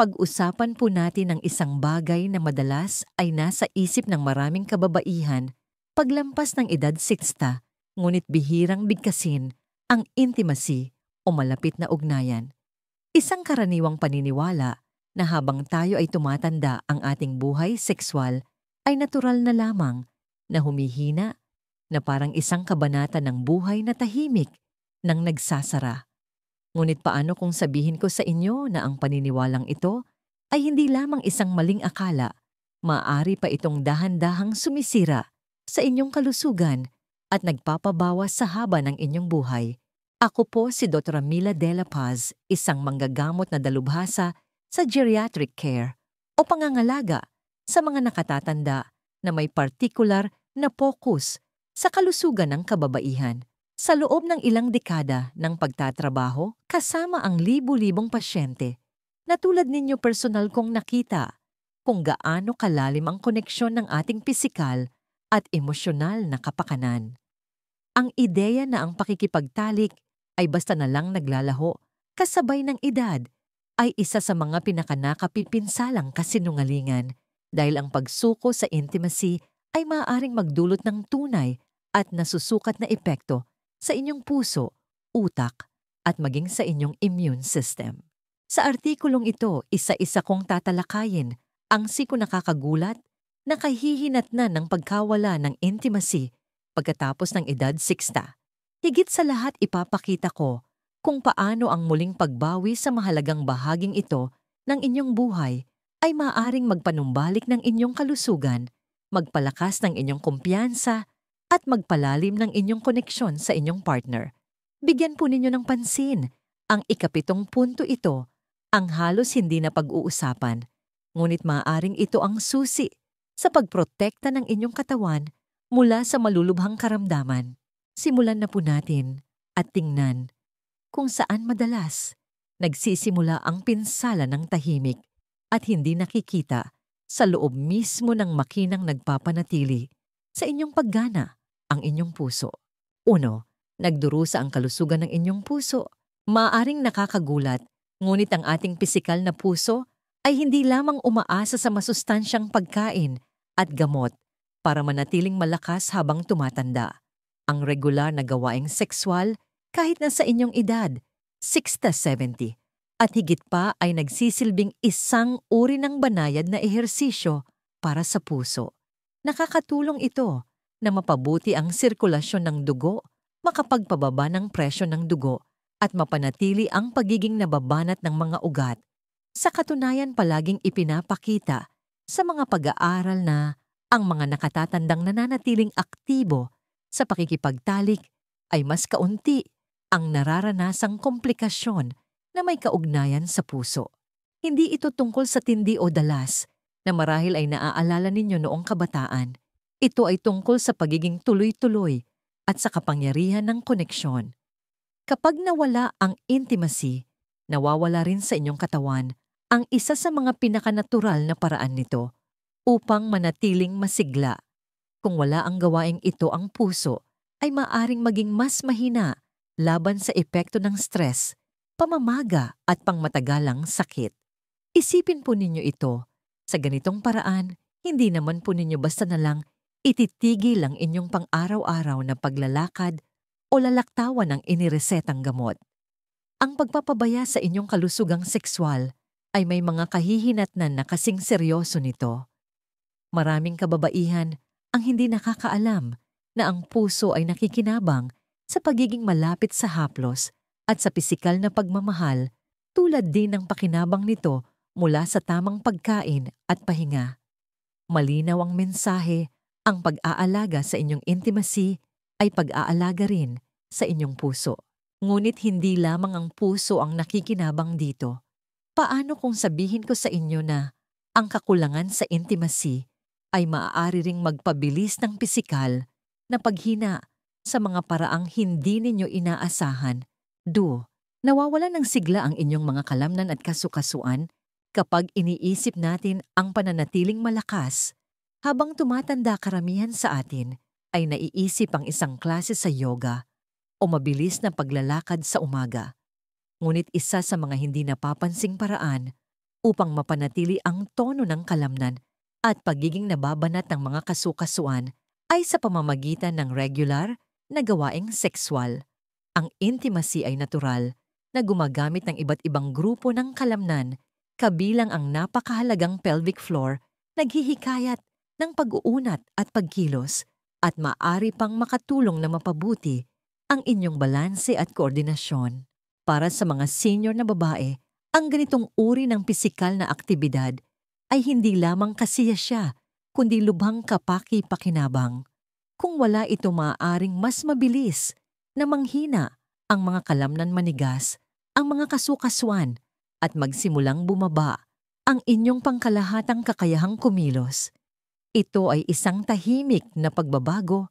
Pag-usapan po natin ang isang bagay na madalas ay nasa isip ng maraming kababaihan paglampas ng edad 60, ngunit bihirang bigkasin ang intimacy o malapit na ugnayan. Isang karaniwang paniniwala na habang tayo ay tumatanda ang ating buhay sexual ay natural na lamang na humihina, na parang isang kabanata ng buhay na tahimik nang nagsasara. Ngunit paano kung sabihin ko sa inyo na ang paniniwalang ito ay hindi lamang isang maling akala, maaari pa itong dahan-dahang sumisira sa inyong kalusugan at nagpapabawas sa haba ng inyong buhay. Ako po si Dr. Mila De La Paz, isang manggagamot na dalubhasa sa geriatric care o pangangalaga sa mga nakatatanda na may partikular na focus sa kalusugan ng kababaihan. Sa loob ng ilang dekada ng pagtatrabaho kasama ang libu-libong pasyente, na tulad ninyo personal kong nakita kung gaano kalalim ang koneksyon ng ating pisikal at emosyonal na kapakanan. Ang ideya na ang pakikipagtalik ay basta na lang naglalaho kasabay ng edad ay isa sa mga pinakanakapipinsalang kasinungalingan dahil ang pagsuko sa intimacy ay maaaring magdulot ng tunay at nasusukat na epekto sa inyong puso, utak, at maging sa inyong immune system. Sa artikulong ito, isa-isa kong tatalakayin ang nakakagulat na kahihinatnan ng pagkawala ng intimacy pagkatapos ng edad 60. Higit sa lahat ipapakita ko kung paano ang muling pagbawi sa mahalagang bahaging ito ng inyong buhay ay maaaring magpanumbalik ng inyong kalusugan, magpalakas ng inyong kumpiyansa, at magpalalim ng inyong koneksyon sa inyong partner. Bigyan po ninyo ng pansin ang ikapitong punto ito, ang halos hindi na pag-uusapan, ngunit maaaring ito ang susi sa pagprotekta ng inyong katawan mula sa malulubhang karamdaman. Simulan na po natin at tingnan kung saan madalas nagsisimula ang pinsala ng tahimik at hindi nakikita sa loob mismo ng makinang nagpapanatili sa inyong paggana ang inyong puso. 1. Nagdurusa ang kalusugan ng inyong puso. Maaaring nakakagulat, ngunit ang ating pisikal na puso ay hindi lamang umaasa sa masustansyang pagkain at gamot para manatiling malakas habang tumatanda. Ang regular na gawaing sexual kahit na sa inyong edad, 60-70, at higit pa ay nagsisilbing isang uri ng banayad na ehersisyo para sa puso. Nakakatulong ito na mapabuti ang sirkulasyon ng dugo, makapagpababa ng presyon ng dugo, at mapanatili ang pagiging nababanat ng mga ugat. Sa katunayan palaging ipinapakita sa mga pag-aaral na ang mga nakatatandang nananatiling aktibo sa pakikipagtalik ay mas kaunti ang nararanasang komplikasyon na may kaugnayan sa puso. Hindi ito tungkol sa tindi o dalas na marahil ay naaalala ninyo noong kabataan. Ito ay tungkol sa pagiging tuloy-tuloy at sa kapangyarihan ng koneksyon. Kapag nawala ang intimacy, nawawala rin sa inyong katawan ang isa sa mga pinakanatural na paraan nito upang manatiling masigla. Kung wala ang gawaing ito, ang puso ay maaring maging mas mahina laban sa epekto ng stress, pamamaga at pangmatagalang sakit. Isipin po ninyo ito. Sa ganitong paraan, hindi naman po ninyo basta na lang ititigil ang inyong pang-araw-araw na paglalakad o lalaktawan ng iniresetang gamot. Ang pagpapabaya sa inyong kalusugang sexual ay may mga kahihinatnan na kasing seryoso nito. Maraming kababaihan ang hindi nakakaalam na ang puso ay nakikinabang sa pagiging malapit sa haplos at sa pisikal na pagmamahal, tulad din ng pakinabang nito mula sa tamang pagkain at pahinga. Malinaw ang mensahe, ang pag-aalaga sa inyong intimacy ay pag-aalaga rin sa inyong puso. Ngunit hindi lamang ang puso ang nakikinabang dito. Paano kung sabihin ko sa inyo na ang kakulangan sa intimacy ay maaari ring magpabilis ng pisikal na paghina sa mga paraang hindi ninyo inaasahan? 2. Nawawala ng sigla ang inyong mga kalamnan at kasukasuan kapag iniisip natin ang pananatiling malakas. Habang tumatanda, karamihan sa atin ay naiisip ang isang klase sa yoga o mabilis na paglalakad sa umaga. Ngunit isa sa mga hindi napapansing paraan upang mapanatili ang tono ng kalamnan at pagiging nababanat ng mga kasukasuan ay sa pamamagitan ng regular na gawaing sexual. Ang intimacy ay natural na gumagamit ng iba't ibang grupo ng kalamnan, kabilang ang napakahalagang pelvic floor, naghihikayat ng pag-uunat at pagkilos at maaari pang makatulong na mapabuti ang inyong balanse at koordinasyon. Para sa mga senior na babae, ang ganitong uri ng pisikal na aktibidad ay hindi lamang kasiya siya, kundi lubhang kapaki-pakinabang. Kung wala ito, maaaring mas mabilis na manghina ang mga kalamnan, manigas ang mga kasukasuan at magsimulang bumaba ang inyong pangkalahatang kakayahang kumilos. Ito ay isang tahimik na pagbabago,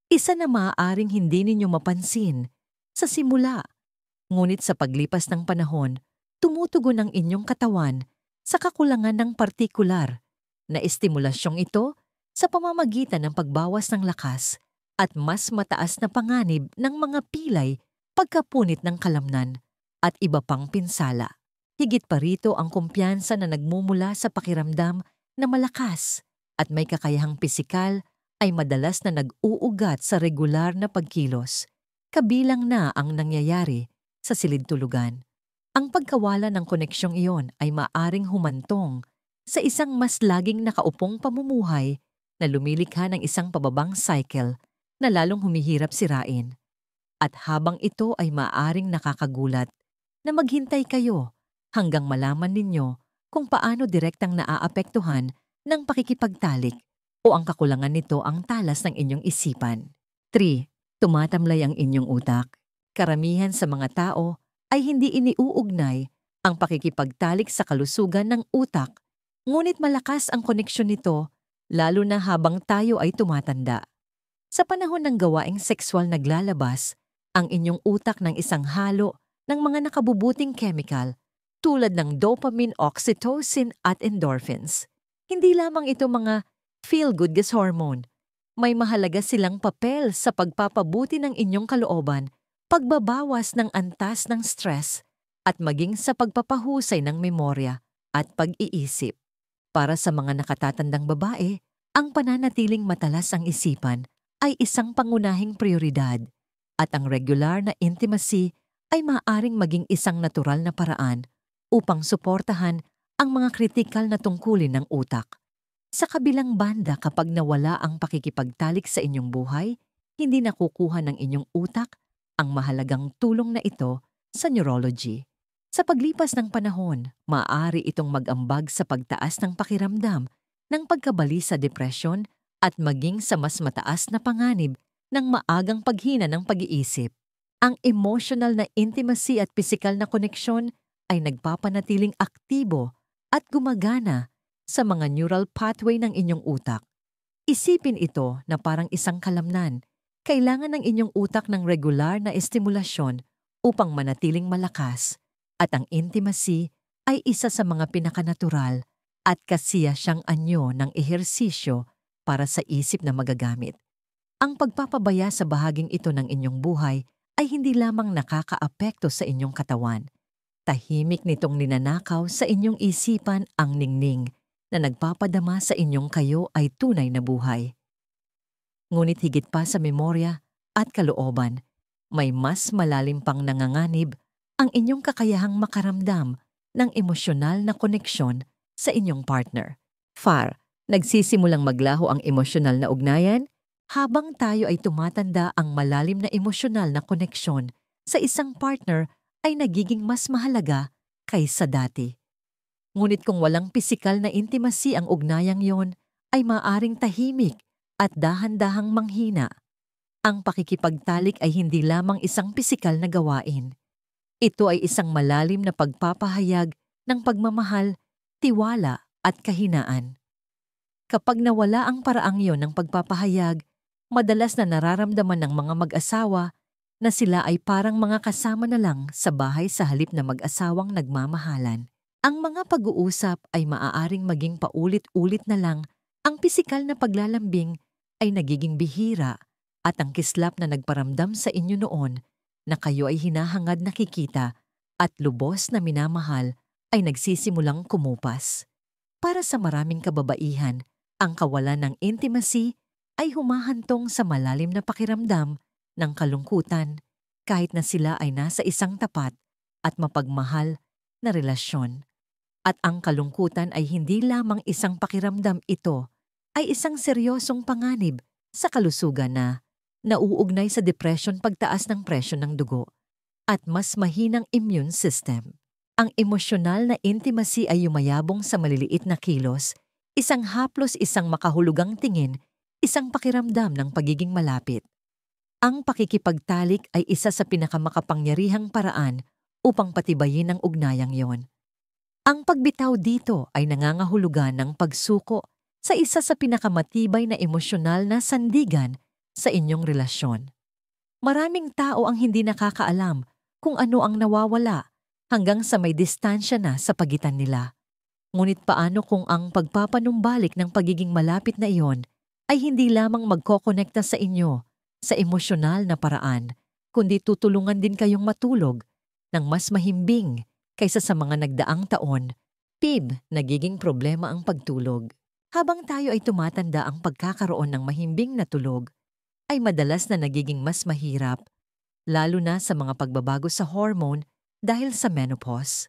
isa na maaaring hindi ninyo mapansin sa simula. Ngunit sa paglipas ng panahon, tumutugon ang inyong katawan sa kakulangan ng partikular na estimulasyong ito sa pamamagitan ng pagbawas ng lakas at mas mataas na panganib ng mga pilay, pagkapunit ng kalamnan at iba pang pinsala. Higit pa rito ang kumpiyansa na nagmumula sa pakiramdam na malakas at may kakayahang pisikal ay madalas na nag-uugat sa regular na pagkilos, kabilang na ang nangyayari sa silid-tulugan. Ang pagkawala ng koneksyong iyon ay maaring humantong sa isang mas laging nakaupong pamumuhay na lumilikha ng isang pababang cycle na lalong humihirap sirain. At habang ito ay maaring nakakagulat, na maghintay kayo hanggang malaman ninyo kung paano direktang naaapektuhan ng pakikipagtalik o ang kakulangan nito ang talas ng inyong isipan. 3. Tumatamlay ang inyong utak. Karamihan sa mga tao ay hindi iniuugnay ang pakikipagtalik sa kalusugan ng utak, ngunit malakas ang koneksyon nito lalo na habang tayo ay tumatanda. Sa panahon ng gawaing sexual, naglalabas ang inyong utak ng isang halo ng mga nakabubuting chemical tulad ng dopamine, oxytocin at endorphins. Hindi lamang ito mga feel-good gas hormone. May mahalaga silang papel sa pagpapabuti ng inyong kalooban, pagbabawas ng antas ng stress, at maging sa pagpapahusay ng memorya at pag-iisip. Para sa mga nakatatandang babae, ang pananatiling matalas ang isipan ay isang pangunahing prioridad, at ang regular na intimacy ay maaaring maging isang natural na paraan upang suportahan ang mga kritikal na tungkulin ng utak. Sa kabilang banda, kapag nawala ang pakikipagtalik sa inyong buhay, hindi nakukuha ng inyong utak ang mahalagang tulong na ito sa neurology. Sa paglipas ng panahon, maaari itong mag-ambag sa pagtaas ng pakiramdam, ng pagkabali sa depresyon at maging sa mas mataas na panganib ng maagang paghina ng pag-iisip. Ang emotional na intimacy at pisikal na koneksyon ay nagpapanatiling aktibo at gumagana sa mga neural pathway ng inyong utak. Isipin ito na parang isang kalamnan. Kailangan ng inyong utak ng regular na estimulasyon upang manatiling malakas, at ang intimacy ay isa sa mga pinakanatural at kasiyasyang anyo ng ehersisyo para sa isip na magagamit. Ang pagpapabaya sa bahaging ito ng inyong buhay ay hindi lamang nakakaapekto sa inyong katawan. Tahimik nitong ninanakaw sa inyong isipan ang ningning na nagpapadama sa inyong kayo ay tunay na buhay. Ngunit higit pa sa memorya at kalooban, may mas malalim pang nanganganib ang inyong kakayahang makaramdam ng emosyonal na koneksyon sa inyong partner. FAR, nagsisimulang maglaho ang emosyonal na ugnayan. Habang tayo ay tumatanda, ang malalim na emosyonal na koneksyon sa isang partner ay nagiging mas mahalaga kaysa dati. Ngunit kung walang pisikal na intimacy, ang ugnayang yon ay maaring tahimik at dahan-dahang manghina. Ang pakikipagtalik ay hindi lamang isang pisikal na gawain. Ito ay isang malalim na pagpapahayag ng pagmamahal, tiwala at kahinaan. Kapag nawala ang paraang yon ng pagpapahayag, madalas na nararamdaman ng mga mag-asawa na sila ay parang mga kasama na lang sa bahay sa halip na mag-asawang nagmamahalan. Ang mga pag-uusap ay maaaring maging paulit-ulit na lang, ang pisikal na paglalambing ay nagiging bihira, at ang kislap na nagparamdam sa inyo noon na kayo ay hinahangad nakikita at lubos na minamahal ay nagsisimulang kumupas. Para sa maraming kababaihan, ang kawalan ng intimacy ay humahantong sa malalim na pakiramdam ng kalungkutan kahit na sila ay nasa isang tapat at mapagmahal na relasyon. At ang kalungkutan ay hindi lamang isang pakiramdam, ito ay isang seryosong panganib sa kalusugan na nauugnay sa depression, pagtaas ng presyon ng dugo, at mas mahinang immune system. Ang emosyonal na intimacy ay yumayabong sa maliliit na kilos, isang haplos, isang makahulugang tingin, isang pakiramdam ng pagiging malapit. Ang pakikipagtalik ay isa sa pinakamakapangyarihang paraan upang patibayin ang ugnayang yon. Ang pagbitaw dito ay nangangahulugan ng pagsuko sa isa sa pinakamatibay na emosyonal na sandigan sa inyong relasyon. Maraming tao ang hindi nakakaalam kung ano ang nawawala hanggang sa may distansya na sa pagitan nila. Ngunit paano kung ang pagpapanumbalik ng pagiging malapit na iyon ay hindi lamang magkokonekta sa inyo sa emosyonal na paraan, kundi tutulungan din kayong matulog ng mas mahimbing kaysa sa mga nagdaang taon? Nagiging problema ang pagtulog. Habang tayo ay tumatanda, ang pagkakaroon ng mahimbing na tulog ay madalas na nagiging mas mahirap, lalo na sa mga pagbabago sa hormone dahil sa menopause.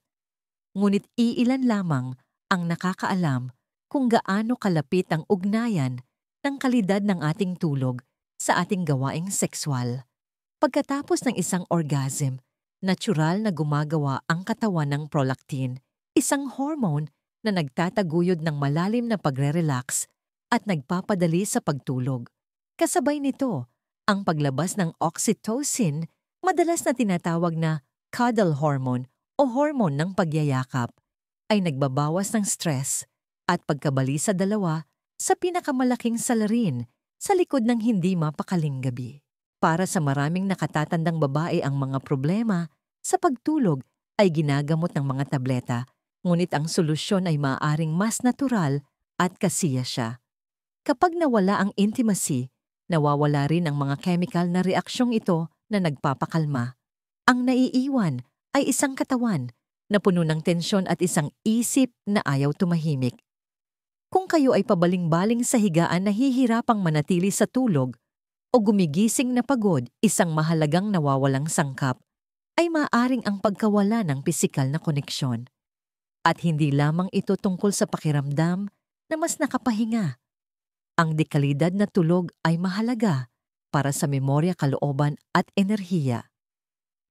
Ngunit iilan lamang ang nakakaalam kung gaano kalapit ang ugnayan ng kalidad ng ating tulog sa ating gawaing sexual. Pagkatapos ng isang orgasm, natural na gumagawa ang katawan ng prolactin, isang hormone na nagtataguyod ng malalim na pagre-relax at nagpapadali sa pagtulog. Kasabay nito, ang paglabas ng oxytocin, madalas na tinatawag na cuddle hormone o hormone ng pagyayakap, ay nagbabawas ng stress at pagkabali sa dalawa sa pinakamalaking salarin sa likod ng hindi mapakaling gabi. Para sa maraming nakatatandang babae, ang mga problema sa pagtulog ay ginagamot ng mga tableta, ngunit ang solusyon ay maaaring mas natural at kasiya siya. Kapag nawala ang intimacy, nawawala rin ang mga chemical na reaksyong ito na nagpapakalma. Ang naiiwan ay isang katawan na puno ng tensyon at isang isip na ayaw tumahimik. Kung kayo ay pabaling-baling sa higaan, nahihirapang manatili sa tulog, o gumigising na pagod, isang mahalagang nawawalang sangkap ay maaaring ang pagkawala ng pisikal na koneksyon. At hindi lamang ito tungkol sa pakiramdam na mas nakapahinga. Ang dekalidad na tulog ay mahalaga para sa memorya, kalooban at enerhiya.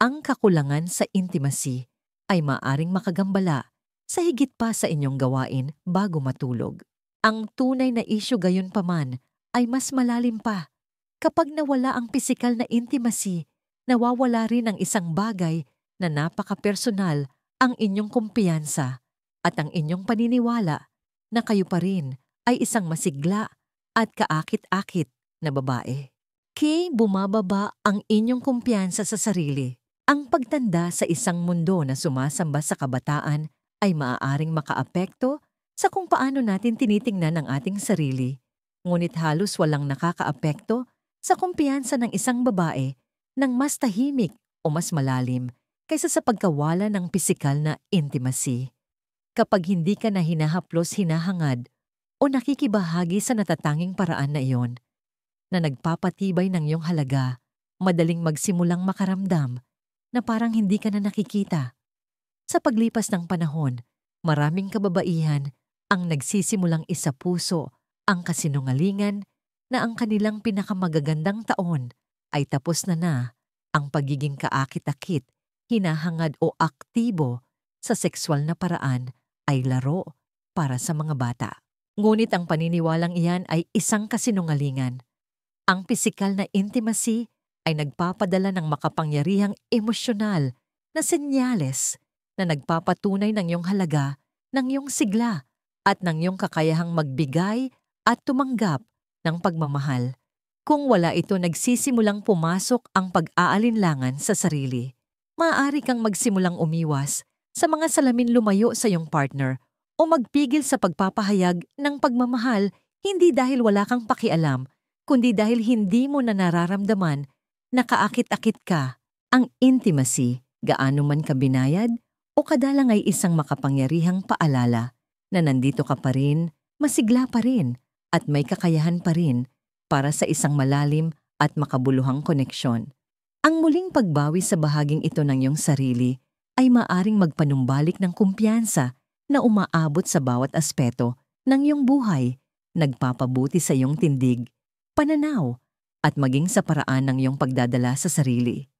Ang kakulangan sa intimacy ay maaaring makagambala sa higit pa sa inyong gawain bago matulog. Ang tunay na isyu gayunpaman ay mas malalim pa. Kapag nawala ang pisikal na intimacy, nawawala rin ang isang bagay na napaka-personal, ang inyong kumpiyansa at ang inyong paniniwala na kayo pa rin ay isang masigla at kaakit-akit na babae. Bumababa ang inyong kumpiyansa sa sarili. Ang pagtanda sa isang mundo na sumasamba sa kabataan ay maaaring makaapekto sa kung paano natin tinitingnan ang ating sarili. Ngunit halos walang nakakaapekto sa kumpiyansa ng isang babae ng mas tahimik o mas malalim kaysa sa pagkawala ng pisikal na intimacy. Kapag hindi ka na hinahaplos, hinahangad o nakikibahagi sa natatanging paraan na iyon, na nagpapatibay ng iyong halaga, madaling magsimulang makaramdam na parang hindi ka na nakikita. Sa paglipas ng panahon, maraming kababaihan ang nagsisimulang isapuso ang kasinungalingan na ang kanilang pinakamagagandang taon ay tapos na ang pagiging kaakit-akit, hinahangad o aktibo sa sexual na paraan ay laro para sa mga bata. Ngunit ang paniniwalang iyan ay isang kasinungalingan. Ang pisikal na intimacy ay nagpapadala ng makapangyarihang emosyonal na senyales na nagpapatunay ng iyong halaga, ng iyong sigla at ng iyong kakayahang magbigay at tumanggap ng pagmamahal. Kung wala ito, nagsisimulang pumasok ang pag-aalinlangan sa sarili. Maaari kang magsimulang umiwas sa mga salamin, lumayo sa iyong partner o magpigil sa pagpapahayag ng pagmamahal, hindi dahil wala kang pakialam, kundi dahil hindi mo na nararamdaman na kaakit-akit ka. Ang intimacy, gaano man kabinayad o kadalang ay isang makapangyarihang paalala na nandito ka pa rin, masigla pa rin, at may kakayahan pa rin para sa isang malalim at makabuluhang koneksyon. Ang muling pagbawi sa bahaging ito ng iyong sarili ay maaring magpanumbalik ng kumpiyansa na umaabot sa bawat aspeto ng iyong buhay, nagpapabuti sa iyong tindig, pananaw, at maging sa paraan ng iyong pagdadala sa sarili.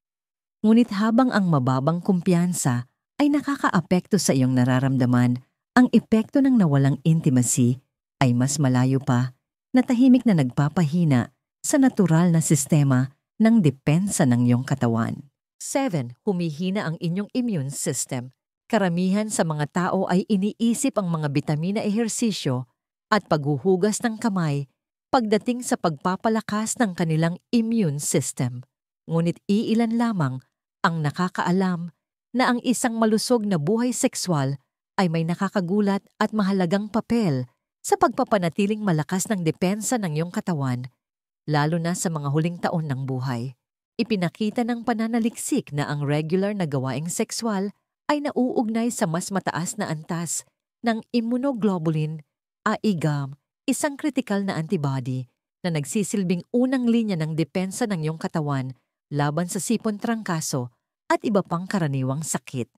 Ngunit habang ang mababang kumpiyansa ay nakakaapekto sa iyong nararamdaman, ang epekto ng nawalang intimacy ay mas malayo pa na tahimik na nagpapahina sa natural na sistema ng depensa ng iyong katawan. 7. Humihina ang inyong immune system. Karamihan sa mga tao ay iniisip ang mga bitamina ehersisyo at paghuhugas ng kamay pagdating sa pagpapalakas ng kanilang immune system. Ngunit iilan lamang ang nakakaalam na ang isang malusog na buhay sexual ay may nakakagulat at mahalagang papel sa pagpapanatiling malakas ng depensa ng iyong katawan, lalo na sa mga huling taon ng buhay. Ipinakita ng pananaliksik na ang regular na gawaing sexual ay nauugnay sa mas mataas na antas ng immunoglobulin, IgM, isang kritikal na antibody na nagsisilbing unang linya ng depensa ng iyong katawan laban sa sipon trangkaso at iba pang karaniwang sakit.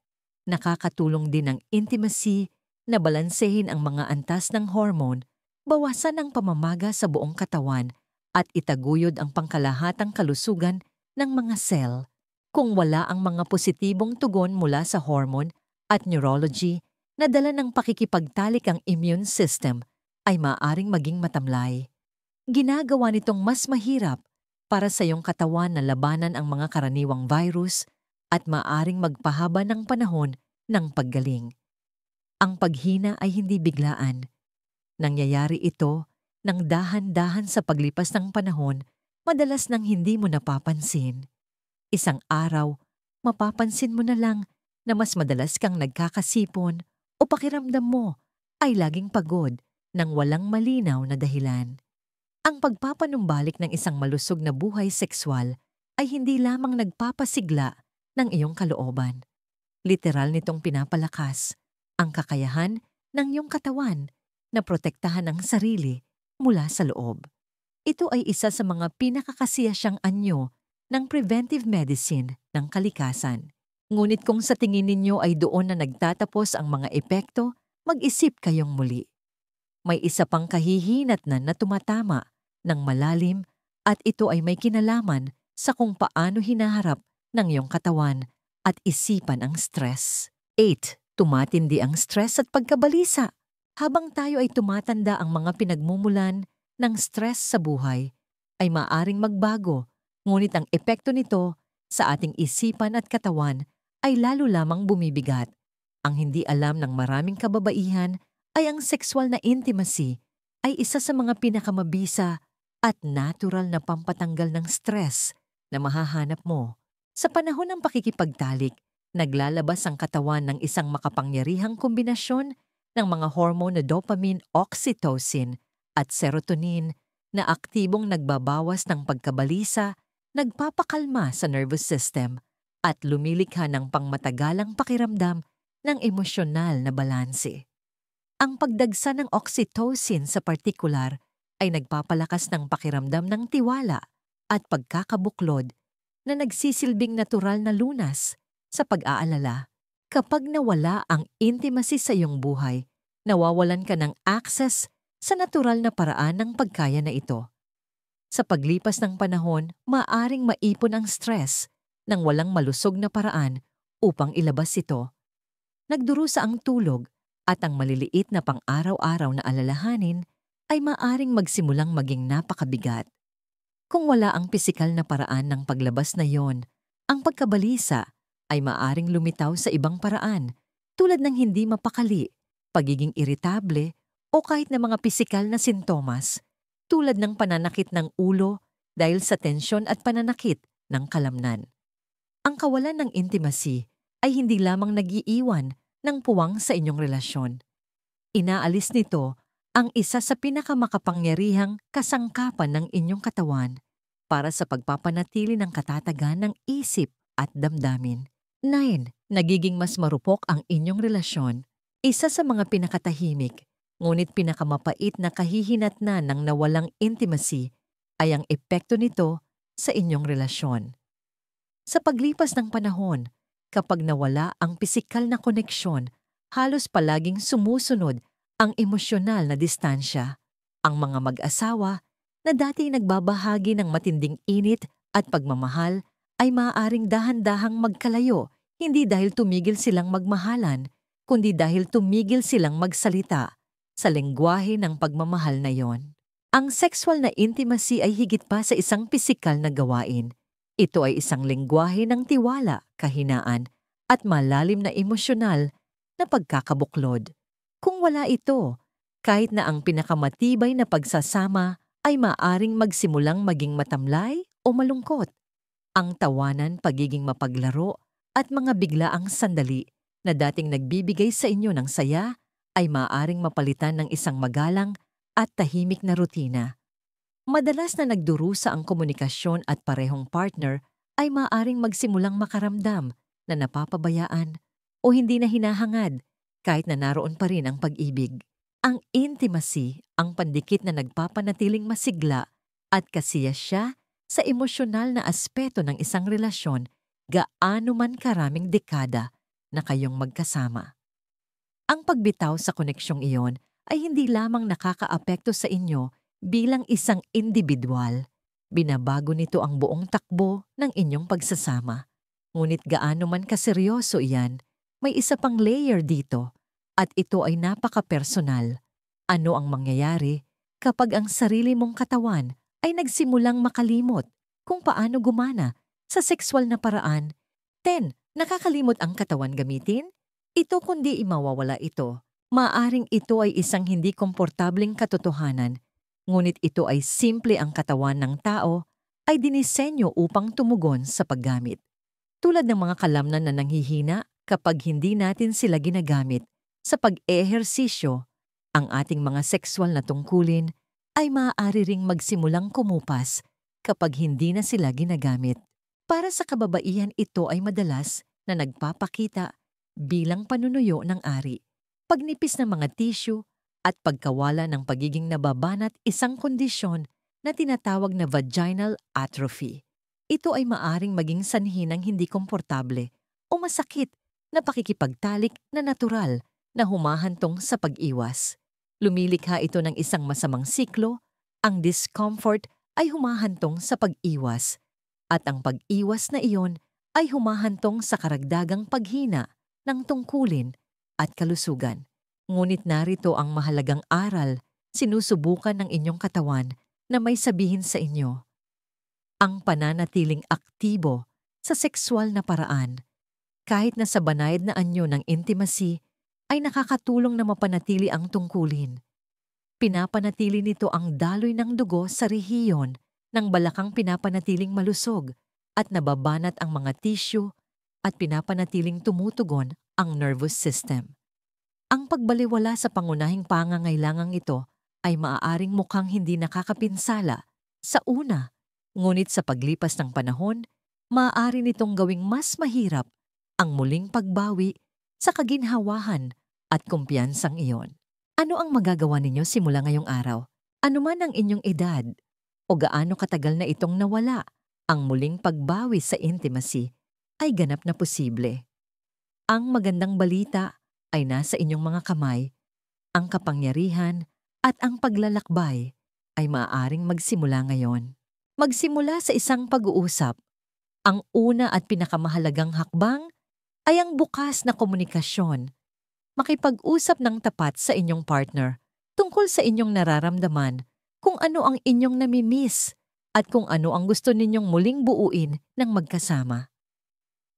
Nakakatulong din ang intimacy na balansehin ang mga antas ng hormone, bawasan ang pamamaga sa buong katawan at itaguyod ang pangkalahatang kalusugan ng mga cell. Kung wala ang mga positibong tugon mula sa hormone at neurology na dala ng pakikipagtalik ang immune system, ay maaaring maging matamlay. Ginagawa nitong mas mahirap para sa iyong katawan na labanan ang mga karaniwang virus at maaaring magpahaba ng panahon ng paggaling. Ang paghina ay hindi biglaan. Nangyayari ito ng dahan-dahan sa paglipas ng panahon, madalas nang hindi mo napapansin. Isang araw, mapapansin mo na lang na mas madalas kang nagkakasipon o pakiramdam mo ay laging pagod nang walang malinaw na dahilan. Ang pagpapanumbalik ng isang malusog na buhay sexual ay hindi lamang nagpapasigla ng iyong kalooban. Literal nitong pinapalakas ang kakayahan ng iyong katawan na protektahan ang sarili mula sa loob. Ito ay isa sa mga pinakakasiyasiyang anyo ng preventive medicine ng kalikasan. Ngunit kung sa tingin ninyo ay doon na nagtatapos ang mga epekto, mag-isip kayong muli. May isa pang kahihinatnan na tumatama ng malalim at ito ay may kinalaman sa kung paano hinaharap ng iyong katawan at isipan ang stress. 8. Tumatindi ang stress at pagkabalisa. Habang tayo ay tumatanda, ang mga pinagmumulan ng stress sa buhay ay maaring magbago, ngunit ang epekto nito sa ating isipan at katawan ay lalo lamang bumibigat. Ang hindi alam ng maraming kababaihan ay ang sexual na intimacy ay isa sa mga pinakamabisa at natural na pampatanggal ng stress na mahahanap mo. Sa panahon ng pakikipagtalik, naglalabas ang katawan ng isang makapangyarihang kombinasyon ng mga hormone na dopamine, oxytocin at serotonin na aktibong nagbabawas ng pagkabalisa, nagpapakalma sa nervous system at lumilikha ng pangmatagalang pakiramdam ng emosyonal na balanse. Ang pagdagsa ng oxytocin sa partikular ay nagpapalakas ng pakiramdam ng tiwala at pagkakabuklod na nagsisilbing natural na lunas sa pag-aalala. Kapag nawala ang intimacy sa iyong buhay, nawawalan ka ng access sa natural na paraan ng pagkaya na ito. Sa paglipas ng panahon, maaaring maipon ang stress ng walang malusog na paraan upang ilabas ito. Nagdurusa ang tulog at ang maliliit na pang-araw-araw na alalahanin ay maaaring magsimulang maging napakabigat. Kung wala ang pisikal na paraan ng paglabas na yon, ang pagkabalisa ay maaaring lumitaw sa ibang paraan tulad ng hindi mapakali, pagiging iritable o kahit na mga pisikal na sintomas tulad ng pananakit ng ulo dahil sa tensyon at pananakit ng kalamnan. Ang kawalan ng intimacy ay hindi lamang nag-iiwan ng puwang sa inyong relasyon. Inaalis nito ang isa sa pinakamakapangyarihang kasangkapan ng inyong katawan para sa pagpapanatili ng katatagan ng isip at damdamin. 9. Nagiging mas marupok ang inyong relasyon. Isa sa mga pinakatahimik, ngunit pinakamapait na kahihinatnan ng nawalang intimacy ay ang epekto nito sa inyong relasyon. Sa paglipas ng panahon, kapag nawala ang pisikal na koneksyon, halos palaging sumusunod ang emosyonal na distansya. Ang mga mag-asawa na dati nagbabahagi ng matinding init at pagmamahal ay maaaring dahan-dahang magkalayo, hindi dahil tumigil silang magmahalan, kundi dahil tumigil silang magsalita sa lengguwahe ng pagmamahal na yon. Ang sexual na intimacy ay higit pa sa isang pisikal na gawain. Ito ay isang lengguwahe ng tiwala, kahinaan, at malalim na emosyonal na pagkakabuklod. Kung wala ito, kahit na ang pinakamatibay na pagsasama ay maaring magsimulang maging matamlay o malungkot. Ang tawanan, pagiging mapaglaro, at mga biglaang sandali na dating nagbibigay sa inyo ng saya ay maaaring mapalitan ng isang magalang at tahimik na rutina. Madalas na nagdurusa ang komunikasyon at parehong partner ay maaaring magsimulang makaramdam na napapabayaan o hindi na hinahangad kahit na naroon pa rin ang pag-ibig. Ang intimacy, ang pandikit na nagpapanatiling masigla at kasiyasya sa emosyonal na aspeto ng isang relasyon gaano man karaming dekada na kayong magkasama. Ang pagbitaw sa koneksyong iyon ay hindi lamang nakakaapekto sa inyo bilang isang individual. Binabago nito ang buong takbo ng inyong pagsasama. Ngunit gaano man kaseryoso iyan, may isa pang layer dito at ito ay napaka-personal. Ano ang mangyayari kapag ang sarili mong katawan ay nagsimulang makalimot kung paano gumana sa sexual na paraan? 10. Nakakalimot ang katawan gamitin? Ito kundi mawawala ito. Maaring ito ay isang hindi komportableng katotohanan, ngunit ito ay simple ang katawan ng tao ay dinisenyo upang tumugon sa paggamit. Tulad ng mga kalamnan na nanghihina kapag hindi natin sila ginagamit sa pag-ehersisyo, ang ating mga sexual na tungkulin ay maaari ring magsimulang kumupas kapag hindi na sila ginagamit. Para sa kababaihan, ito ay madalas na nagpapakita bilang panunuyo ng ari, pagnipis ng mga tissue at pagkawala ng pagiging nababanat, isang kondisyon na tinatawag na vaginal atrophy. Ito ay maaring maging sanhi ng hindi komportable o masakit na pakikipagtalik na natural na humahantong sa pag-iwas. Lumilikha ito ng isang masamang siklo, ang discomfort ay humahantong sa pag-iwas, at ang pag-iwas na iyon ay humahantong sa karagdagang paghina ng tungkulin at kalusugan. Ngunit narito ang mahalagang aral, sinusubukan ng inyong katawan na may sabihin sa inyo. Ang pananatiling aktibo sa sexual na paraan, kahit na sa banayad na anyo ng intimacy, ay nakakatulong na mapanatili ang tungkulin. Pinapanatili nito ang daloy ng dugo sa rehiyon ng balakang, pinapanatiling malusog at nababanat ang mga tissue at pinapanatiling tumutugon ang nervous system. Ang pagbaliwala sa pangunahing pangangailangang ito ay maaaring mukhang hindi nakakapinsala sa una, ngunit sa paglipas ng panahon, maaari nitong gawing mas mahirap ang muling pagbawi sa kaginhawahan at kumpiyansang iyon. Ano ang magagawa ninyo simula ngayong araw? Ano man ang inyong edad o gaano katagal na itong nawala, ang muling pagbawi sa intimacy ay ganap na posible. Ang magandang balita ay nasa inyong mga kamay. Ang kapangyarihan at ang paglalakbay ay maaaring magsimula ngayon. Magsimula sa isang pag-uusap. Ang una at pinakamahalagang hakbang ay ang bukas na komunikasyon. Makipag-usap ng tapat sa inyong partner tungkol sa inyong nararamdaman, kung ano ang inyong namimiss at kung ano ang gusto ninyong muling buuin ng magkasama.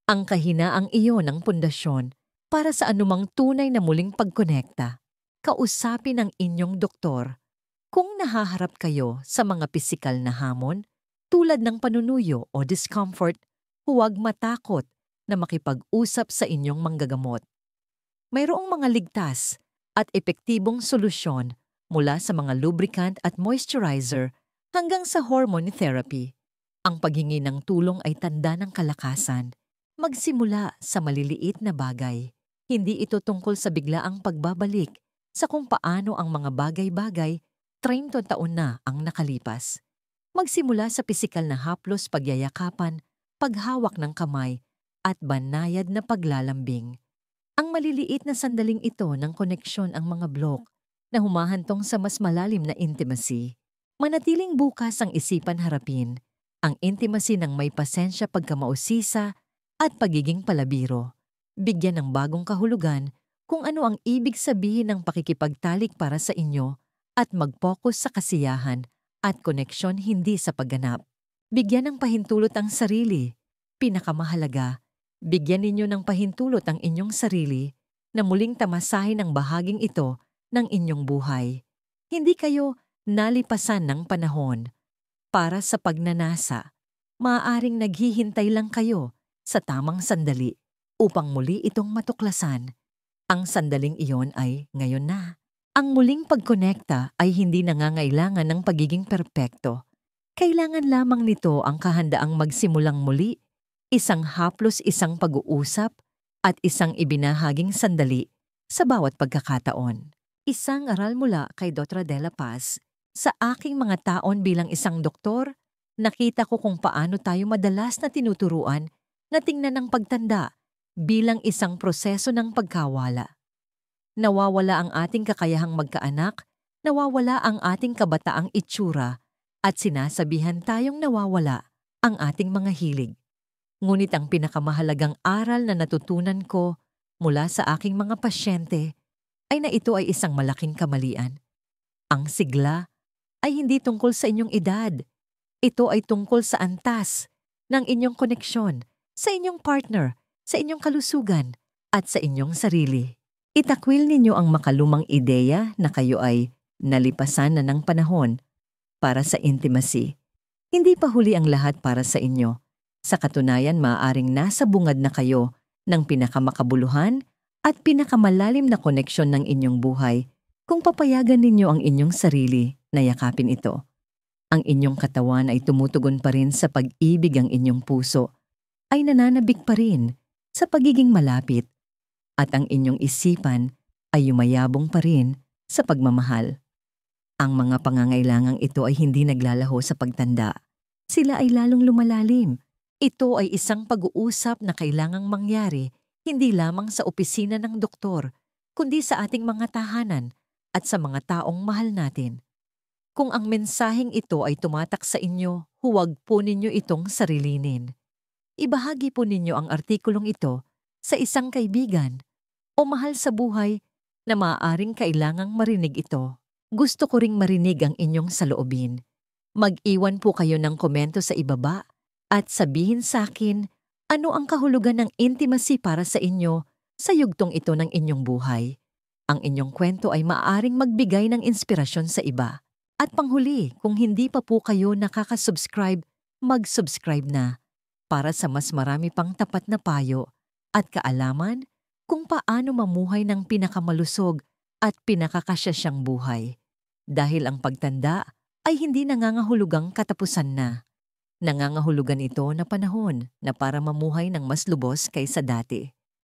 Ang kahinaang iyon ang pundasyon para sa anumang tunay na muling pagkonekta. Kausapin ang inyong doktor. Kung nahaharap kayo sa mga pisikal na hamon, tulad ng panunuyo o discomfort, huwag matakot na makipag-usap sa inyong manggagamot. Mayroong mga ligtas at epektibong solusyon mula sa mga lubricant at moisturizer hanggang sa hormone therapy. Ang paghingi ng tulong ay tanda ng kalakasan. Magsimula sa maliliit na bagay. Hindi ito tungkol sa biglaang pagbabalik sa kung paano ang mga bagay-bagay 30 taon na ang nakalipas. Magsimula sa pisikal na haplos, pagyayakapan, paghawak ng kamay, at banayad na paglalambing. Ang maliliit na sandaling ito ng koneksyon ang mga blok na humahantong sa mas malalim na intimacy. Manatiling bukas ang isipan harapin, ang intimacy ng may pasensya pagkamausisa at pagiging palabiro. Bigyan ng bagong kahulugan kung ano ang ibig sabihin ng pakikipagtalik para sa inyo at mag-focus sa kasiyahan at koneksyon hindi sa pagganap. Bigyan ng pahintulot ang sarili. Pinakamahalaga, bigyan ninyo ng pahintulot ang inyong sarili na muling tamasahin ang bahaging ito ng inyong buhay. Hindi kayo nalipasan ng panahon. Para sa pagnanasa, maaaring naghihintay lang kayo sa tamang sandali upang muli itong matuklasan. Ang sandaling iyon ay ngayon na. Ang muling pagkonekta ay hindi nangangailangan ng pagiging perpekto. Kailangan lamang nito ang kahandaang magsimulang muli, isang haplos, isang pag-uusap, at isang ibinahaging sandali sa bawat pagkakataon. Isang aral mula kay Dr. De La Paz. Sa aking mga taon bilang isang doktor, nakita ko kung paano tayo madalas na tinuturuan na tingnan ang pagtanda bilang isang proseso ng pagkawala. Nawawala ang ating kakayahang magkaanak, nawawala ang ating kabataang itsura, at sinasabihan tayong nawawala ang ating mga hilig. Ngunit ang pinakamahalagang aral na natutunan ko mula sa aking mga pasyente ay na ito ay isang malaking kamalian. Ang sigla ay hindi tungkol sa inyong edad. Ito ay tungkol sa antas ng inyong koneksyon sa inyong partner, sa inyong kalusugan, at sa inyong sarili. Itakwil ninyo ang makalumang ideya na kayo ay nalipasan na ng panahon para sa intimacy. Hindi pa huli ang lahat para sa inyo. Sa katunayan, maaaring nasa bungad na kayo ng pinakamakabuluhan at pinakamalalim na koneksyon ng inyong buhay kung papayagan ninyo ang inyong sarili na yakapin ito. Ang inyong katawan ay tumutugon pa rin sa pag-ibig, ang inyong puso ay nananabik pa rin sa pagiging malapit, at ang inyong isipan ay yumayabong pa rin sa pagmamahal. Ang mga pangangailangang ito ay hindi naglalaho sa pagtanda. Sila ay lalong lumalalim. Ito ay isang pag-uusap na kailangang mangyari hindi lamang sa opisina ng doktor, kundi sa ating mga tahanan at sa mga taong mahal natin. Kung ang mensaheng ito ay tumatak sa inyo, huwag po ninyo itong sarilinin. Ibahagi po ninyo ang artikulong ito sa isang kaibigan o mahal sa buhay na maaaring kailangang marinig ito. Gusto ko ring marinig ang inyong saloobin. Mag-iwan po kayo ng komento sa ibaba at sabihin sa akin ano ang kahulugan ng intimacy para sa inyo sa yugtong ito ng inyong buhay. Ang inyong kwento ay maaaring magbigay ng inspirasyon sa iba. At panghuli, kung hindi pa po kayo nakaka-subscribe, mag-subscribe na para sa mas marami pang tapat na payo at kaalaman kung paano mamuhay ng pinakamalusog at pinakakasyasyang buhay. Dahil ang pagtanda ay hindi nangangahulugang katapusan na. Nangangahulugan ito na panahon na para mamuhay ng mas lubos kaysa dati.